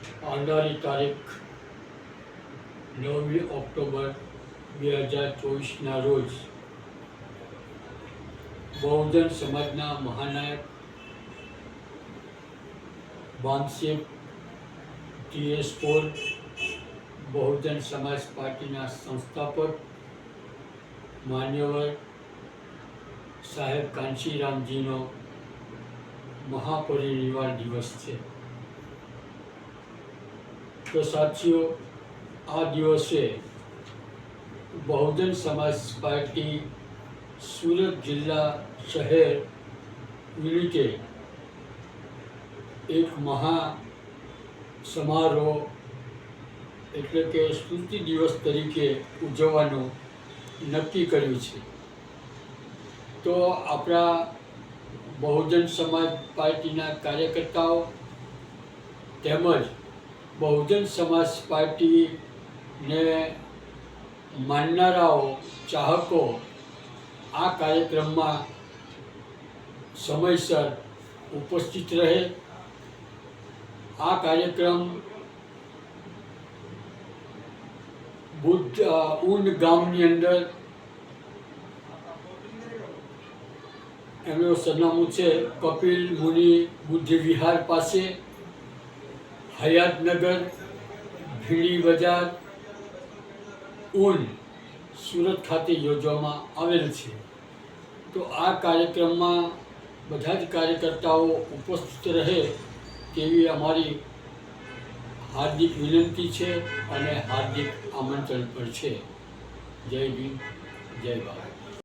આવનારી તારીખ 9મી ઓક્ટોબર 2024ના રોજ બહુજન સમાજના મહાનાયક બાનસિંહ ટીએસ પોલ, બહુજન સમાજ પાર્ટીના સંસ્થાપક માન્યવર સાહેબ કાંશીરામજીનો મહાપરિનિર્વાણ દિવસ છે। તો સાથીઓ, આ દિવસે બહુજન સમાજ પાર્ટી સુરત જિલ્લા શહેર યુનિટે એક મહા સમારોહ એટલે કે સ્મૃતિ દિવસ તરીકે ઉજવવાનું નક્કી કર્યું છે। તો આપણા બહુજન સમાજ પાર્ટીના કાર્યકર્તાઓ તેમજ બહુજન સમાજ પાર્ટીને માનનારાઓ, ચાહકો આ કાર્યક્રમમાં સમયસર ઉપસ્થિત રહે। આ કાર્યક્રમ ઊન ગામની અંદર, એમનું સરનામું છે કપિલ મુનિ બુદ્ધ વિહાર પાસે, હયાતનગર, ભીડી બજાર, ઊન, સુરત ખાતે યોજવામાં આવેલ છે। તો આ કાર્યક્રમમાં બધા જ કાર્યકર્તાઓ ઉપસ્થિત રહે તેવી અમારી હાર્દિક વિનંતી છે અને હાર્દિક આમંત્રણ પણ છે। જય ભીમ, જય ભારત।